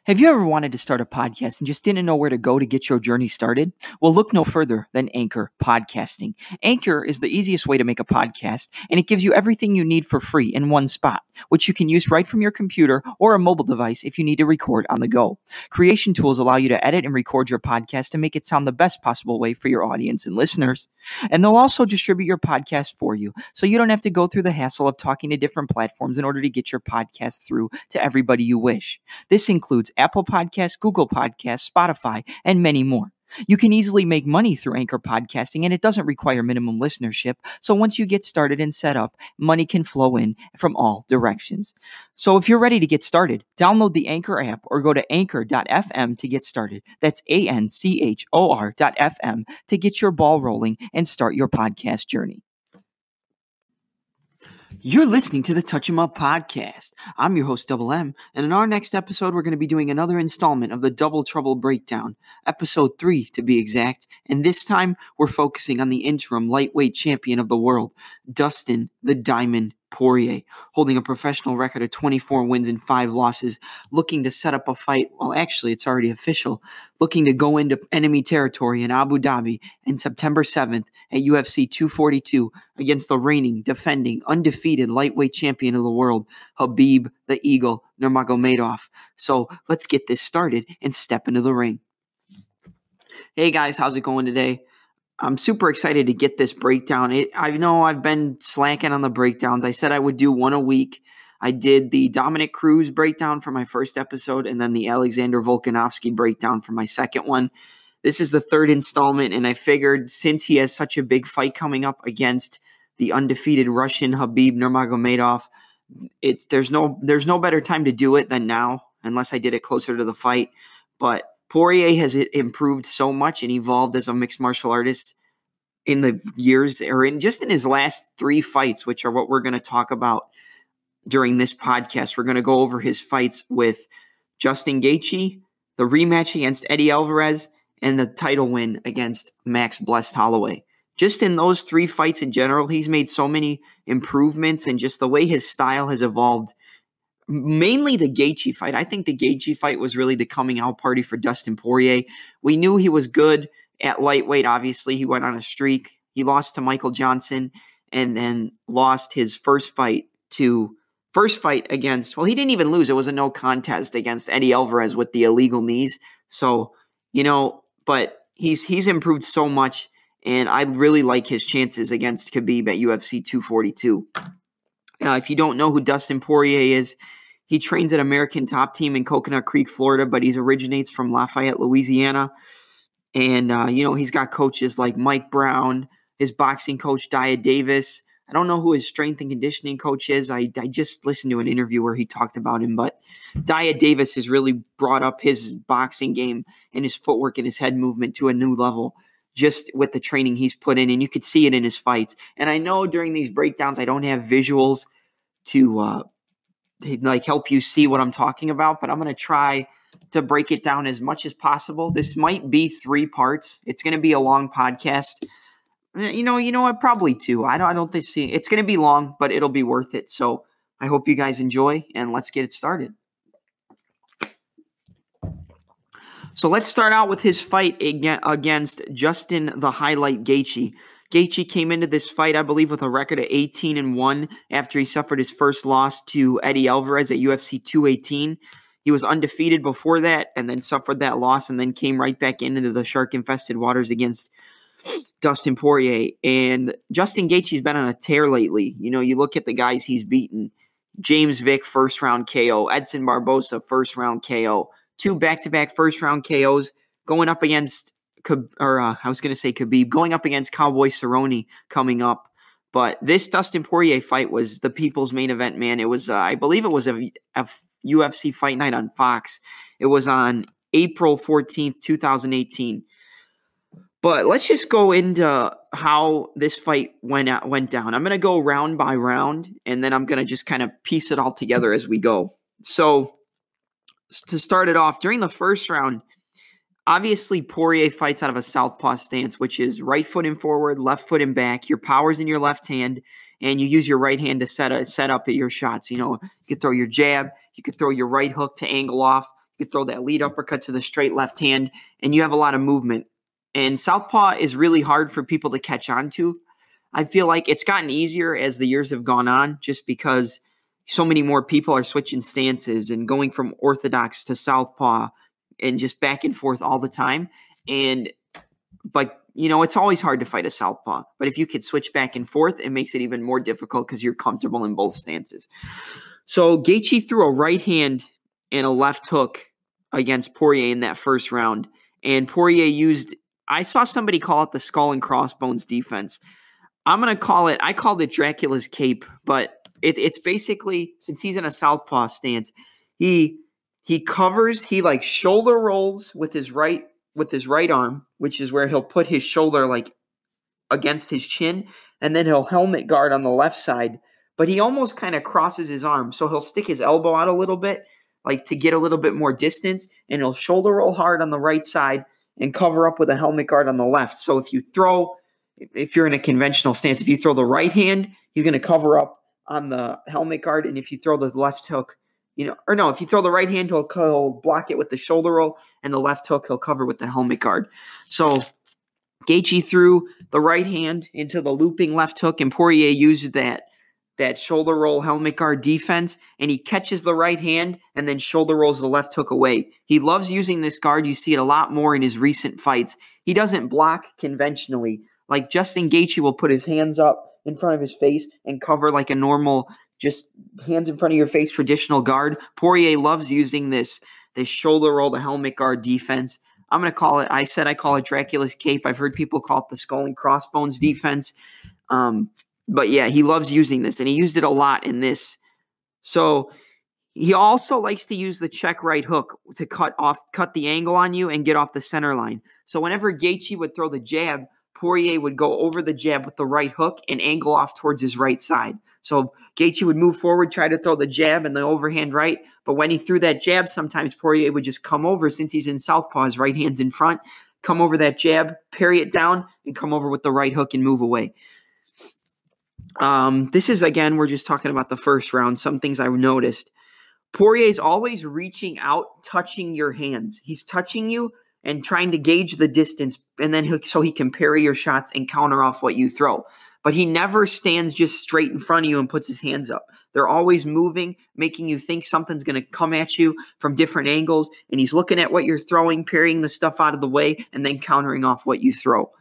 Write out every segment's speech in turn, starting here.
Have you ever wanted to start a podcast and just didn't know where to go to get your journey started? Well, look no further than Anchor Podcasting. Anchor is the easiest way to make a podcast, and it gives you everything you need for free in one spot, which you can use right from your computer or a mobile device if you need to record on the go. Creation tools allow you to edit and record your podcast to make it sound the best possible way for your audience and listeners. And they'll also distribute your podcast for you, so you don't have to go through the hassle of talking to different platforms in order to get your podcast through to everybody you wish. This includes Apple Podcasts, Google Podcasts, Spotify, and many more. You can easily make money through Anchor Podcasting, and it doesn't require minimum listenership. So once you get started and set up, money can flow in from all directions. So if you're ready to get started, download the Anchor app or go to anchor.fm to get started. That's anchor.fm to get your ball rolling and start your podcast journey. You're listening to the Touch 'Em Up podcast. I'm your host, Double M, and in our next episode, we're going to be doing another installment of the Double Trouble Breakdown, episode 3 to be exact, and this time we're focusing on the interim lightweight champion of the world, Dustin the Diamond Poirier, holding a professional record of 24 wins and 5 losses, looking to set up a fight. Well, actually, it's already official. Looking to go into enemy territory in Abu Dhabi on September 7th at UFC 242 against the reigning, defending, undefeated lightweight champion of the world, Khabib the Eagle Nurmagomedov. So let's get this started and step into the ring. Hey guys, how's it going today? I'm super excited to get this breakdown. I know I've been slacking on the breakdowns. I said I would do one a week. I did the Dominic Cruz breakdown for my first episode and then the Alexander Volkanovski breakdown for my second one. This is the third installment, and I figured since he has such a big fight coming up against the undefeated Russian Khabib Nurmagomedov, there's no better time to do it than now, unless I did it closer to the fight. But Poirier has improved so much and evolved as a mixed martial artist in the years, or in his last 3 fights, which are what we're going to talk about during this podcast. We're going to go over his fights with Justin Gaethje, the rematch against Eddie Alvarez, and the title win against Max Blessed Holloway. Just in those 3 fights in general, he's made so many improvements, and just the way his style has evolved. Mainly the Gaethje fight. I think the Gaethje fight was really the coming out party for Dustin Poirier. We knew he was good at lightweight. Obviously, he went on a streak. He lost to Michael Johnson and then lost his first fight against, well, he didn't even lose. It was a no contest against Eddie Alvarez with the illegal knees. So, but he's improved so much, and I really like his chances against Khabib at UFC 242. If you don't know who Dustin Poirier is, he trains at American Top Team in Coconut Creek, Florida, but he originates from Lafayette, Louisiana. And, he's got coaches like Mike Brown, his boxing coach, Dia Davis. I don't know who his strength and conditioning coach is. I just listened to an interview where he talked about him, but Dia Davis has really brought up his boxing game and his footwork and his head movement to a new level, just with the training he's put in, and you could see it in his fights. And I know during these breakdowns, I don't have visuals to help you see what I'm talking about, but I'm going to try to break it down as much as possible. This might be 3 parts. It's going to be a long podcast. You know what? Probably 2. I don't think it's going to be long, but it'll be worth it. So I hope you guys enjoy, and let's get it started. So let's start out with his fight against Justin the Highlight Gaethje. Gaethje came into this fight, I believe, with a record of 18-1 after he suffered his first loss to Eddie Alvarez at UFC 218. He was undefeated before that and then suffered that loss and then came right back into the shark-infested waters against Dustin Poirier. And Justin Gaethje's been on a tear lately. You look at the guys he's beaten. James Vick, first-round KO. Edson Barboza, first-round KO. 2 back-to-back first-round KOs going up against Khabib, going up against Cowboy Cerrone coming up. But this Dustin Poirier fight was the people's main event, man. It was, I believe it was a UFC Fight Night on Fox. It was on April 14th, 2018. But let's just go into how this fight went down. I'm going to go round by round, and then I'm going to just kind of piece it all together as we go. So to start it off, during the first round, obviously Poirier fights out of a southpaw stance, which is right foot in forward, left foot in back. Your power's in your left hand, and you use your right hand to set up your shots. You could throw your jab, you could throw your right hook to angle off, You could throw that lead uppercut to the straight left hand, and you have a lot of movement. And southpaw is really hard for people to catch on to. I feel like it's gotten easier as the years have gone on, just because so many more people are switching stances and going from orthodox to southpaw and just back and forth all the time. But it's always hard to fight a southpaw. But if you could switch back and forth, it makes it even more difficult because you're comfortable in both stances. So Gaethje threw a right hand and a left hook against Poirier in that first round. And Poirier I saw somebody call it the skull and crossbones defense. I'm going to call it, I called it Dracula's cape, but it's basically, since he's in a southpaw stance, he covers, he like shoulder rolls with his right arm, which is where he'll put his shoulder like against his chin, and then he'll helmet guard on the left side, but he almost kind of crosses his arm. So he'll stick his elbow out a little bit, like to get a little bit more distance, and he'll shoulder roll hard on the right side and cover up with a helmet guard on the left. So if you're in a conventional stance, if you throw the right hand, he's going to cover up on the helmet guard. And if you throw the left hook, if you throw the right hand, he'll block it with the shoulder roll, and the left hook he'll cover with the helmet guard. So Gaethje threw the right hand into the looping left hook, and Poirier used that shoulder roll helmet guard defense, and he catches the right hand and then shoulder rolls the left hook away. He loves using this guard. You see it a lot more in his recent fights. He doesn't block conventionally. Like Justin Gaethje will put his hands up in front of his face and cover like a normal, just hands in front of your face, traditional guard. Poirier loves using this shoulder roll, the helmet guard defense. I'm going to call it, I call it Dracula's cape. I've heard people call it the skull and crossbones defense. But yeah, he loves using this, and he used it a lot in this. So he also likes to use the check right hook to cut the angle on you and get off the center line. So whenever Gaethje would throw the jab, Poirier would go over the jab with the right hook and angle off towards his right side. So Gaethje would move forward, try to throw the jab and the overhand right. But when he threw that jab, sometimes Poirier would just come over, since he's in southpaw, his right hand's in front, come over that jab, parry it down, and come over with the right hook and move away. This is, again, we're just talking about the first round. Some things I noticed. Poirier's always reaching out, touching your hands. He's touching you and trying to gauge the distance, and then so he can parry your shots and counter off what you throw. But he never stands just straight in front of you and puts his hands up. They're always moving, making you think something's going to come at you from different angles, and he's looking at what you're throwing, parrying the stuff out of the way, and then countering off what you throw.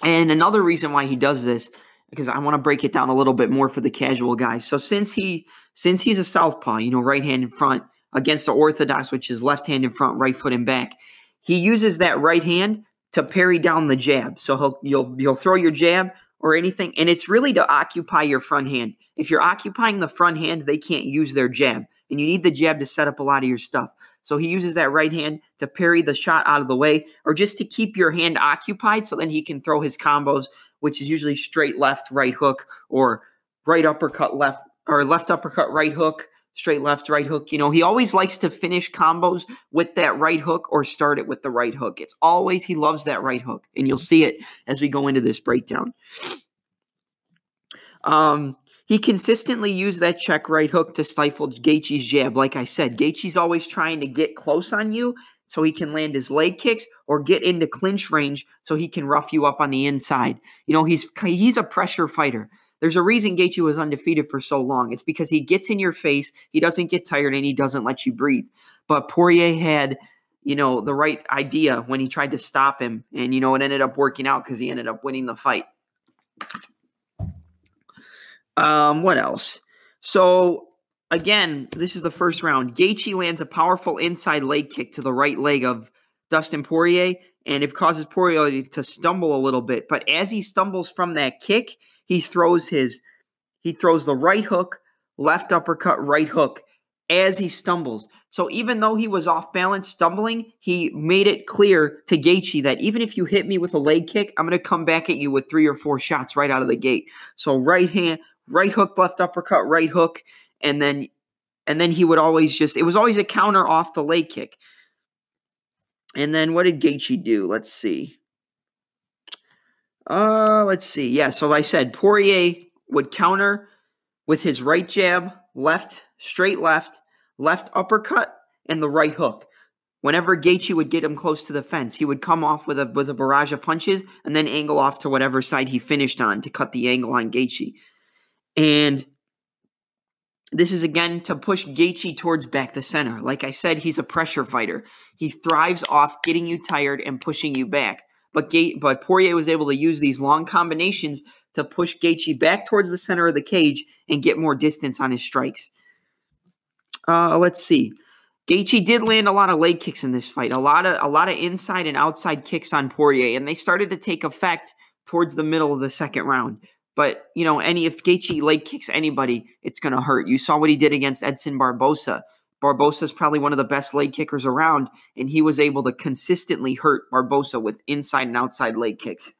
And another reason why he does this, because I want to break it down a little bit more for the casual guys. So since he's a southpaw, right hand in front, against the orthodox, which is left hand in front, right foot in back, he uses that right hand to parry down the jab. So you'll throw your jab or anything, and it's really to occupy your front hand. If you're occupying the front hand, they can't use their jab, and you need the jab to set up a lot of your stuff. So he uses that right hand to parry the shot out of the way, or just to keep your hand occupied, so then he can throw his combos, which is usually straight left, right hook, or right uppercut left, or left uppercut, right hook, straight left, right hook. He always likes to finish combos with that right hook or start it with the right hook. He loves that right hook, and you'll see it as we go into this breakdown. He consistently used that check right hook to stifle Gaethje's jab. Like I said, Gaethje's always trying to get close on you so he can land his leg kicks, or get into clinch range so he can rough you up on the inside. He's a pressure fighter. There's a reason Gaethje was undefeated for so long. It's because he gets in your face, he doesn't get tired, and he doesn't let you breathe. But Poirier had, the right idea when he tried to stop him, and, it ended up working out because he ended up winning the fight. What else? So, again, this is the first round. Gaethje lands a powerful inside leg kick to the right leg of Dustin Poirier, and it causes Poirier to stumble a little bit. But as he stumbles from that kick, he throws the right hook, left uppercut, right hook as he stumbles. So even though he was off balance stumbling, he made it clear to Gaethje that even if you hit me with a leg kick, I'm going to come back at you with 3 or 4 shots right out of the gate. So right hand, right hook, left uppercut, right hook, and then he would always it was always a counter off the leg kick. And then what did Gaethje do? Let's see. Yeah, so I said Poirier would counter with his right jab, straight left uppercut, and the right hook. Whenever Gaethje would get him close to the fence, he would come off with a barrage of punches and then angle off to whatever side he finished on to cut the angle on Gaethje. And this is, again, to push Gaethje towards back the center. Like I said, he's a pressure fighter. He thrives off getting you tired and pushing you back. But Poirier was able to use these long combinations to push Gaethje back towards the center of the cage and get more distance on his strikes. Let's see. Gaethje did land a lot of leg kicks in this fight, a lot of inside and outside kicks on Poirier, and they started to take effect towards the middle of the second round. But, if Gaethje leg kicks anybody, it's going to hurt. You saw what he did against Edson Barbosa. Barbosa is probably one of the best leg kickers around, and he was able to consistently hurt Barbosa with inside and outside leg kicks.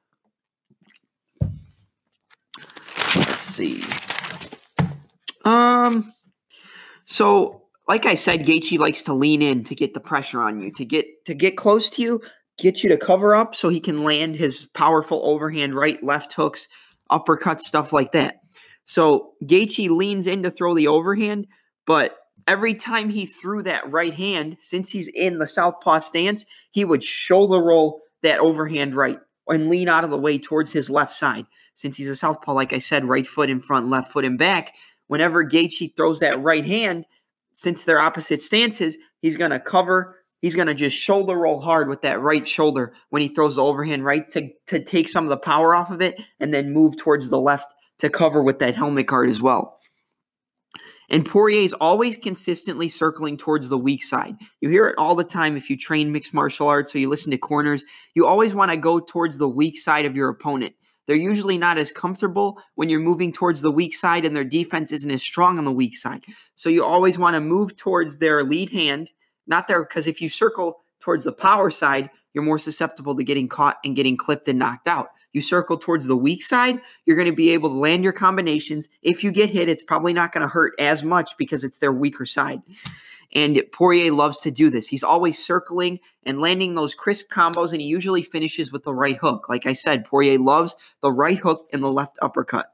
Let's see. So, like I said, Gaethje likes to lean in to get the pressure on you, to get close to you, get you to cover up so he can land his powerful overhand right, left hooks, uppercuts, stuff like that. So Gaethje leans in to throw the overhand, but every time he threw that right hand, since he's in the southpaw stance, he would shoulder roll that overhand right and lean out of the way towards his left side. Since he's a southpaw, like I said, right foot in front, left foot in back, whenever Gaethje throws that right hand, since they're opposite stances, he's going to cover. He's going to just shoulder roll hard with that right shoulder when he throws the overhand right to take some of the power off of it and then move towards the left to cover with that helmet guard as well. And Poirier is always consistently circling towards the weak side. You hear it all the time if you train mixed martial arts or you listen to corners. You always want to go towards the weak side of your opponent. They're usually not as comfortable when you're moving towards the weak side and their defense isn't as strong on the weak side. So you always want to move towards their lead hand, not there, because if you circle towards the power side, you're more susceptible to getting caught and getting clipped and knocked out. You circle towards the weak side, you're going to be able to land your combinations. If you get hit, it's probably not going to hurt as much because it's their weaker side. And Poirier loves to do this. He's always circling and landing those crisp combos, and he usually finishes with the right hook. Like I said, Poirier loves the right hook and the left uppercut.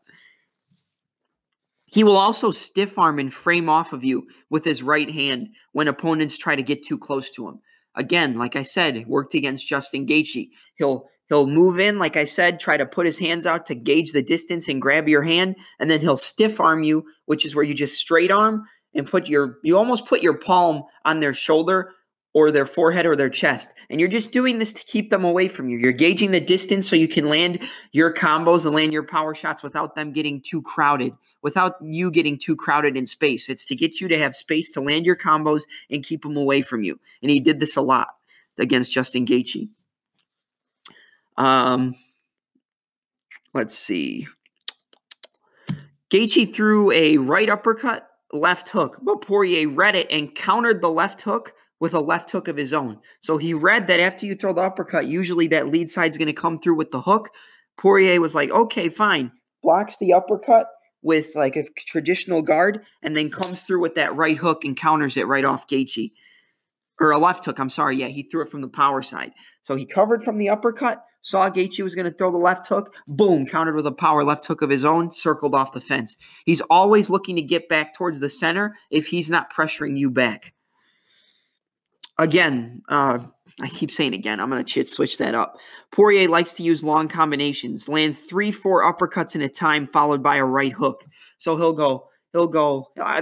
He will also stiff arm and frame off of you with his right hand when opponents try to get too close to him. Again, like I said, it worked against Justin Gaethje. He'll move in, like I said, try to put his hands out to gauge the distance and grab your hand, and then he'll stiff arm you, which is where you just straight arm and you almost put your palm on their shoulder or their forehead or their chest. And you're just doing this to keep them away from you. You're gauging the distance so you can land your combos and land your power shots without them getting too crowded, without you getting too crowded in space. It's to get you to have space to land your combos and keep them away from you. And he did this a lot against Justin Gaethje. Let's see. Gaethje threw a right uppercut, left hook, but Poirier read it and countered the left hook with a left hook of his own. So he read that after you throw the uppercut, usually that lead side's going to come through with the hook. Poirier was like, okay, fine. Blocks the uppercut with like a traditional guard and then comes through with that right hook and counters it right off Gaethje. Or a left hook, I'm sorry. Yeah, he threw it from the power side. So he covered from the uppercut, saw Gaethje was going to throw the left hook, boom, countered with a power left hook of his own, circled off the fence. He's always looking to get back towards the center if he's not pressuring you back. Again, I keep saying again, I'm going to switch that up. Poirier likes to use long combinations, lands 3-4 uppercuts in a time followed by a right hook. So he'll go,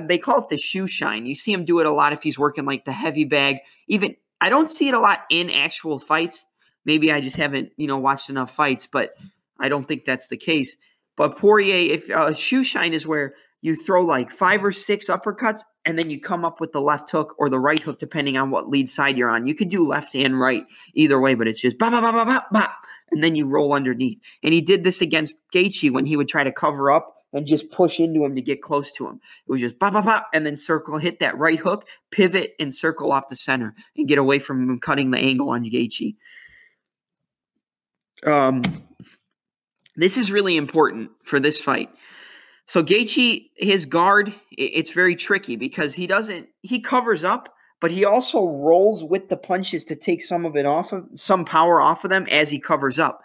they call it the shoe shine. You see him do it a lot if he's working like the heavy bag. Even, I don't see it a lot in actual fights. Maybe I just haven't, watched enough fights, but I don't think that's the case. But Poirier, if shoe shine is where you throw like 5 or 6 uppercuts and then you come up with the left hook or the right hook, depending on what lead side you're on. You could do left and right either way, but it's just ba ba ba ba ba ba, and then you roll underneath. And he did this against Gaethje when he would try to cover up and just push into him to get close to him. It was just ba ba ba, and then circle, hit that right hook, pivot, and circle off the center and get away from him cutting the angle on Gaethje. This is really important for this fight. So Gaethje, his guard, it's very tricky because he covers up, but he also rolls with the punches to take some power off of them as he covers up.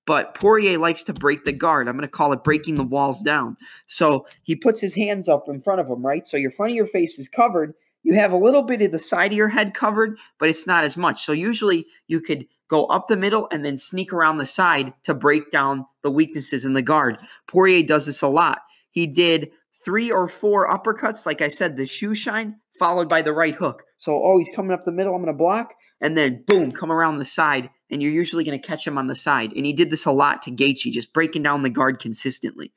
But Poirier likes to break the guard. I'm going to call it breaking the walls down. So he puts his hands up in front of him, right? So your front of your face is covered. you have a little bit of the side of your head covered, but it's not as much. So usually you could go up the middle and then sneak around the side to break down the weaknesses in the guard. Poirier does this a lot. He did 3 or 4 uppercuts, like I said, the shoe shine, followed by the right hook. So, he's coming up the middle, I'm going to block, and then boom, come around the side, and you're usually going to catch him on the side. And he did this a lot to Gaethje, just breaking down the guard consistently.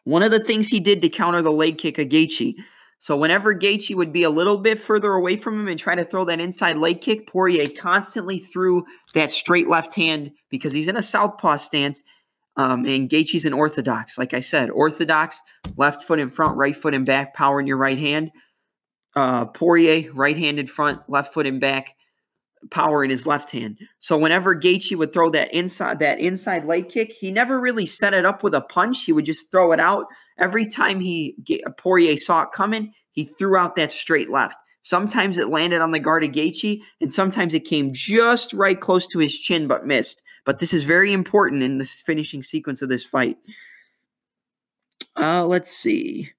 One of the things he did to counter the leg kick of Gaethje, so whenever Gaethje would be a little bit further away from him and try to throw that inside leg kick, Poirier constantly threw that straight left hand because he's in a southpaw stance, and Gaethje's an orthodox. Like I said, orthodox, left foot in front, right foot in back, power in your right hand. Poirier, right-handed front, left foot in back, power in his left hand. So whenever Gaethje would throw that inside leg kick, he never really set it up with a punch. He would just throw it out. Every time Poirier saw it coming, he threw out that straight left. Sometimes it landed on the guard of Gaethje, and sometimes it came just right close to his chin but missed. But this is very important in this finishing sequence of this fight. Let's see.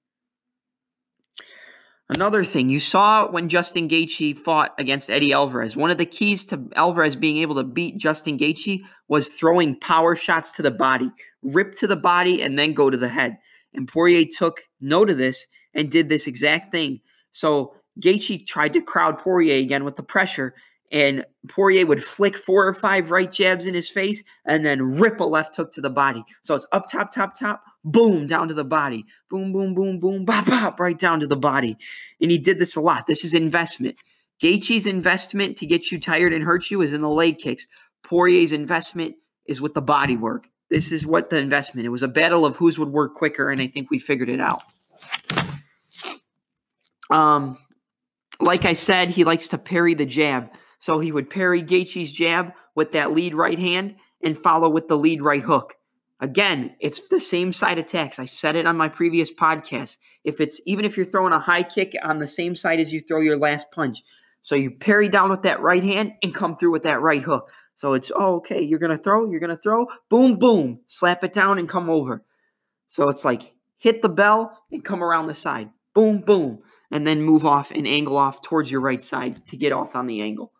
Another thing, you saw when Justin Gaethje fought against Eddie Alvarez. One of the keys to Alvarez being able to beat Justin Gaethje was throwing power shots to the body. Rip to the body and then go to the head. And Poirier took note of this and did this exact thing. So Gaethje tried to crowd Poirier again with the pressure, and Poirier would flick 4 or 5 right jabs in his face and then rip a left hook to the body. So it's up top, top, top, boom, down to the body. Boom, boom, boom, boom, bop, bop, right down to the body. And he did this a lot. This is investment. Gaethje's investment to get you tired and hurt you is in the leg kicks. Poirier's investment is with the body work. This is what the investment. It was a battle of whose would work quicker, and I think we figured it out. Like I said, he likes to parry the jab. So he would parry Gaethje's jab with that lead right hand and follow with the lead right hook. Again, it's the same side attacks. I said it on my previous podcast. Even if you're throwing a high kick on the same side as you throw your last punch. So you parry down with that right hand and come through with that right hook. So it's, okay, you're going to throw, boom, boom, slap it down and come over. So it's like hit the bell and come around the side. Boom, boom. And then move off and angle off towards your right side to get off on the angle.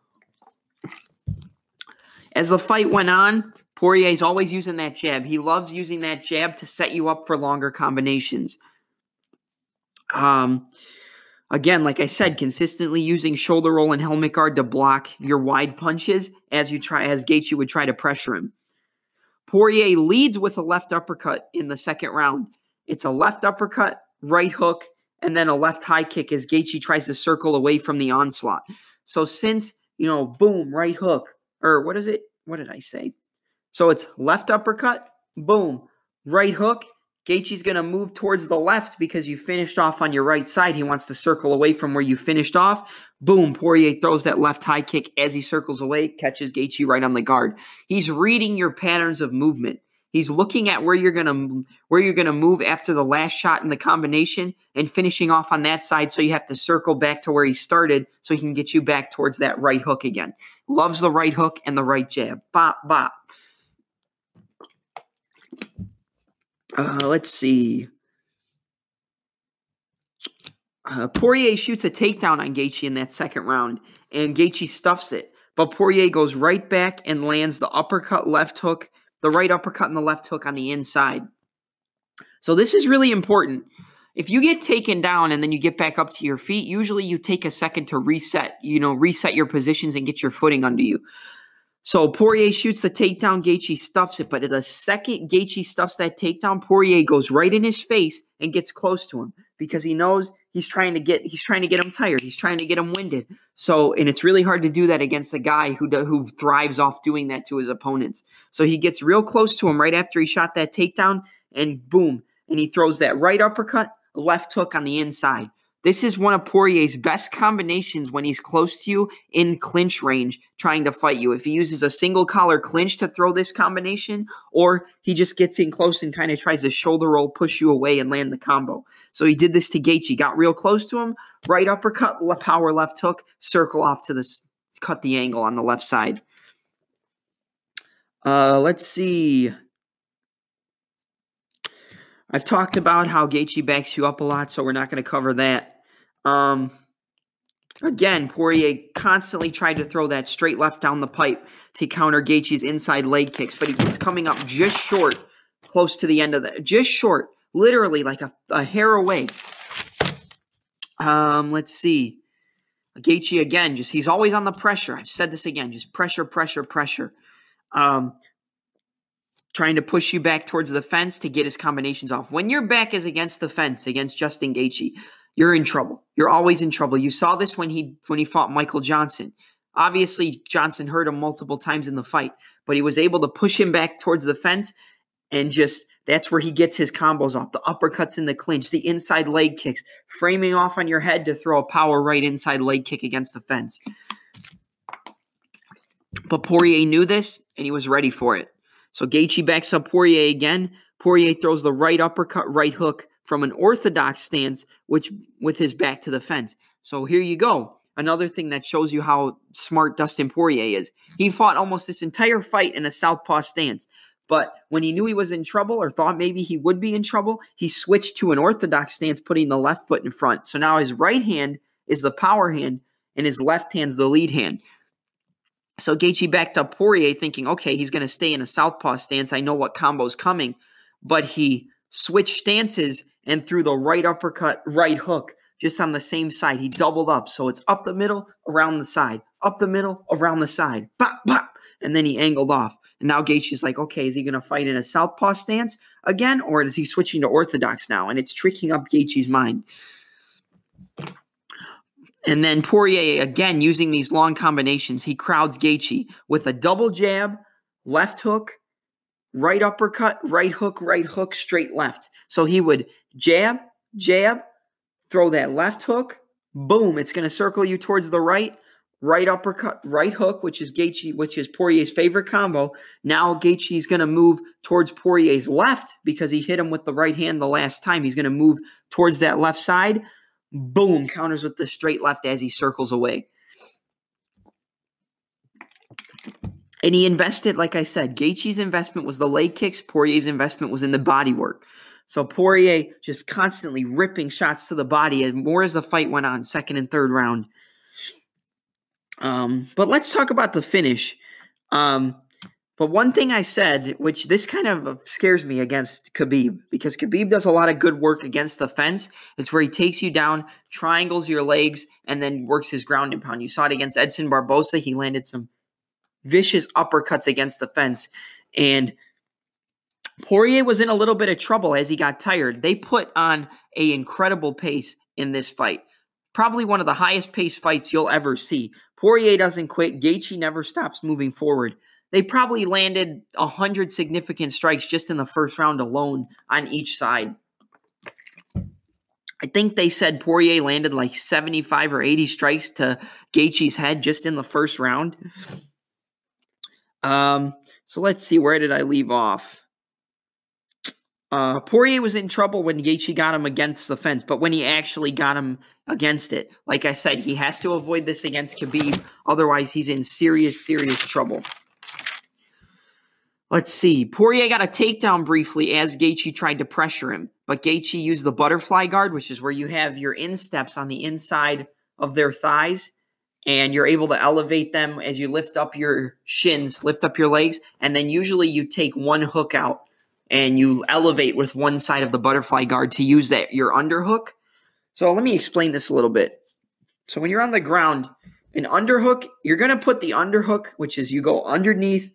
As the fight went on, Poirier's always using that jab. He loves using that jab to set you up for longer combinations. Again, like I said, consistently using shoulder roll and helmet guard to block your wide punches as Gaethje would try to pressure him. Poirier leads with a left uppercut in the second round. It's a left uppercut, right hook, and then a left high kick as Gaethje tries to circle away from the onslaught. So since, boom, right hook, or what is it? What did I say? So it's left uppercut, boom, right hook. Gaethje's going to move towards the left because you finished off on your right side. He wants to circle away from where you finished off. Boom, Poirier throws that left high kick as he circles away, catches Gaethje right on the guard. He's reading your patterns of movement. He's looking at where you're going to move after the last shot in the combination and finishing off on that side, so you have to circle back to where he started so he can get you back towards that right hook again. Loves the right hook and the right jab. Bop, bop. Let's see. Poirier shoots a takedown on Gaethje in that second round, and Gaethje stuffs it. But Poirier goes right back and lands the uppercut, left hook, the right uppercut and the left hook on the inside. So this is really important. If you get taken down and then you get back up to your feet, usually you take a second to reset your positions and get your footing under you. So Poirier shoots the takedown, Gaethje stuffs it, but the second Gaethje stuffs that takedown, Poirier goes right in his face and gets close to him because he knows he's trying to get him tired. He's trying to get him winded. And it's really hard to do that against a guy who thrives off doing that to his opponents. So he gets real close to him right after he shot that takedown, and boom, and he throws that right uppercut, left hook on the inside. This is one of Poirier's best combinations when he's close to you in clinch range trying to fight you. If he uses a single collar clinch to throw this combination, or he just gets in close and kind of tries to shoulder roll, push you away, and land the combo. So he did this to Gaethje. Got real close to him, right uppercut, power left hook, circle off to cut the angle on the left side. Let's see. I've talked about how Gaethje backs you up a lot, so we're not going to cover that. Again, Poirier constantly tried to throw that straight left down the pipe to counter Gaethje's inside leg kicks, but he was coming up just short, close to the end of that. Just short, literally like a hair away. Let's see. Gaethje again, he's always on the pressure. I've said this again, just pressure. Trying to push you back towards the fence to get his combinations off. When your back is against the fence against Justin Gaethje, you're in trouble. You're always in trouble. You saw this when he fought Michael Johnson. Obviously, Johnson hurt him multiple times in the fight, but he was able to push him back towards the fence, and that's where he gets his combos off. The uppercuts in the clinch, the inside leg kicks, framing off on your head to throw a power right inside leg kick against the fence. But Poirier knew this, and he was ready for it. So Gaethje backs up Poirier again. Poirier throws the right uppercut, right hook from an orthodox stance, with his back to the fence. So here you go. Another thing that shows you how smart Dustin Poirier is. He fought almost this entire fight in a southpaw stance. But when he knew he was in trouble or thought maybe he would be in trouble, he switched to an orthodox stance, putting the left foot in front. So now his right hand is the power hand and his left hand's the lead hand. So Gaethje backed up Poirier thinking, okay, he's going to stay in a southpaw stance. I know what combo's coming. But he switched stances and threw the right uppercut, right hook, just on the same side. He doubled up. So it's up the middle, around the side. Up the middle, around the side. Bop, bop. And then he angled off. And now Gaethje's like, okay, is he going to fight in a southpaw stance again? Or is he switching to orthodox now? And it's tricking up Gaethje's mind. And then Poirier, again, using these long combinations, he crowds Gaethje with a double jab, left hook, right uppercut, right hook, straight left. So he would jab, throw that left hook, boom, it's going to circle you towards the right uppercut, right hook, which is Poirier's favorite combo. Now Gaethje's going to move towards Poirier's left because he hit him with the right hand the last time. He's going to move towards that left side. Boom, counters with the straight left as he circles away. And he invested, like I said, Gaethje's investment was the leg kicks. Poirier's investment was in the body work. So Poirier just constantly ripping shots to the body, and more as the fight went on, second and third round. But let's talk about the finish. But one thing I said, which this kind of scares me against Khabib, because Khabib does a lot of good work against the fence. It's where he takes you down, triangles your legs, and then works his ground and pound. You saw it against Edson Barboza. He landed some vicious uppercuts against the fence. And Poirier was in a little bit of trouble as he got tired. They put on an incredible pace in this fight. Probably one of the highest paced fights you'll ever see. Poirier doesn't quit. Gaethje never stops moving forward. They probably landed 100 significant strikes just in the first round alone on each side. I think they said Poirier landed like 75 or 80 strikes to Gaethje's head just in the first round. So let's see, where did I leave off? Poirier was in trouble when Gaethje got him against the fence, but when he actually got him against it, like I said, he has to avoid this against Khabib. Otherwise, he's in serious, serious trouble. Let's see. Poirier got a takedown briefly as Gaethje tried to pressure him, but Gaethje used the butterfly guard, which is where you have your insteps on the inside of their thighs, and you're able to elevate them as you lift up your shins, lift up your legs, and then usually you take one hook out and you elevate with one side of the butterfly guard to use your underhook. So let me explain this a little bit. So when you're on the ground, an underhook, you're going to put the underhook, which is you go underneath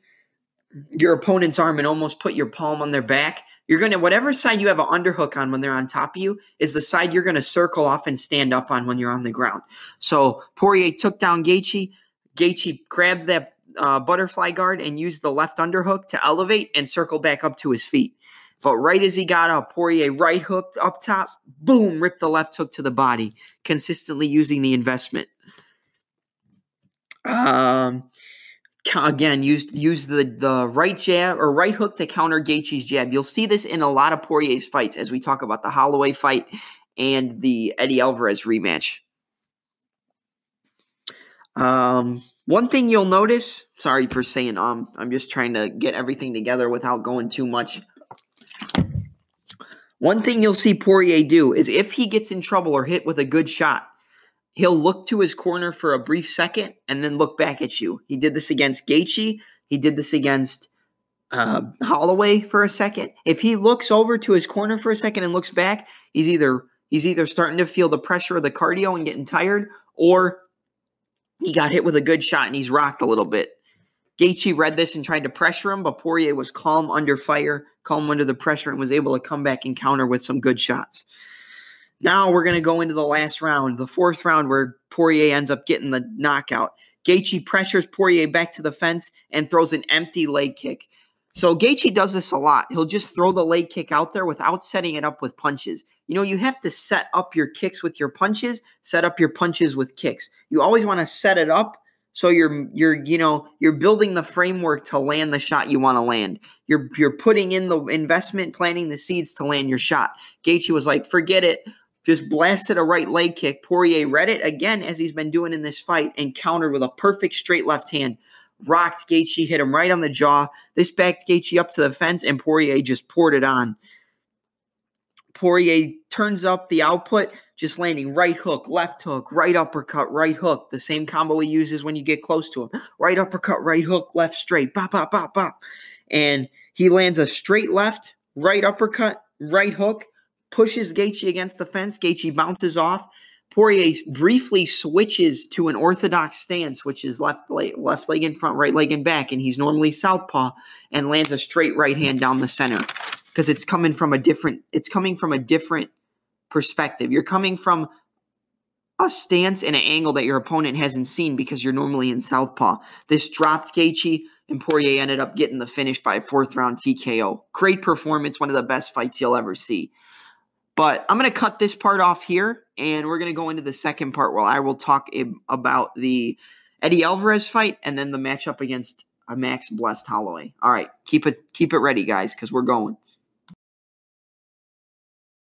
your opponent's arm and almost put your palm on their back. You're going to, whatever side you have an underhook on when they're on top of you is the side you're going to circle off and stand up on when you're on the ground. So Poirier took down Gaethje. Gaethje grabbed that butterfly guard and used the left underhook to elevate and circle back up to his feet. But right as he got up, Poirier right hooked up top, boom, ripped the left hook to the body, consistently using the investment. Again, used the right jab or right hook to counter Gaethje's jab. You'll see this in a lot of Poirier's fights as we talk about the Holloway fight and the Eddie Alvarez rematch. One thing you'll notice, sorry for saying I'm just trying to get everything together without going too much. One thing you'll see Poirier do is if he gets in trouble or hit with a good shot, he'll look to his corner for a brief second and then look back at you. He did this against Gaethje. He did this against Holloway for a second. If he looks over to his corner for a second and looks back, he's either starting to feel the pressure of the cardio and getting tired, or he got hit with a good shot and he's rocked a little bit. Gaethje read this and tried to pressure him, but Poirier was calm under fire, calm under the pressure, and was able to come back and counter with some good shots. Now we're going to go into the last round, the fourth round, where Poirier ends up getting the knockout. Gaethje pressures Poirier back to the fence and throws an empty leg kick. So Gaethje does this a lot. He'll just throw the leg kick out there without setting it up with punches. You know, you have to set up your kicks with your punches, set up your punches with kicks. You always want to set it up so you're building the framework to land the shot you want to land. You're putting in the investment, planting the seeds to land your shot. Gaethje was like, forget it. Just blasted a right leg kick. Poirier read it again, as he's been doing in this fight, and countered with a perfect straight left hand. Rocked Gaethje, hit him right on the jaw. This backed Gaethje up to the fence, and Poirier just poured it on. Poirier turns up the output, just landing right hook, right uppercut, right hook. The same combo he uses when you get close to him. Right uppercut, right hook, left straight. Bop, bop, bop, bop. And he lands a straight left, right uppercut, right hook, pushes Gaethje against the fence. Gaethje bounces off. Poirier briefly switches to an orthodox stance, which is left leg in front, right leg in back, and he's normally southpaw, and lands a straight right hand down the center, because it's coming from a different perspective. You're coming from a stance and an angle that your opponent hasn't seen because you're normally in southpaw. This dropped Gaethje, and Poirier ended up getting the finish by a fourth round TKO. Great performance, one of the best fights you'll ever see. But I'm going to cut this part off here, and we're going to go into the second part where I will talk about the Eddie Alvarez fight and then the matchup against Max Blessed Holloway. All right, keep it ready, guys, because we're going.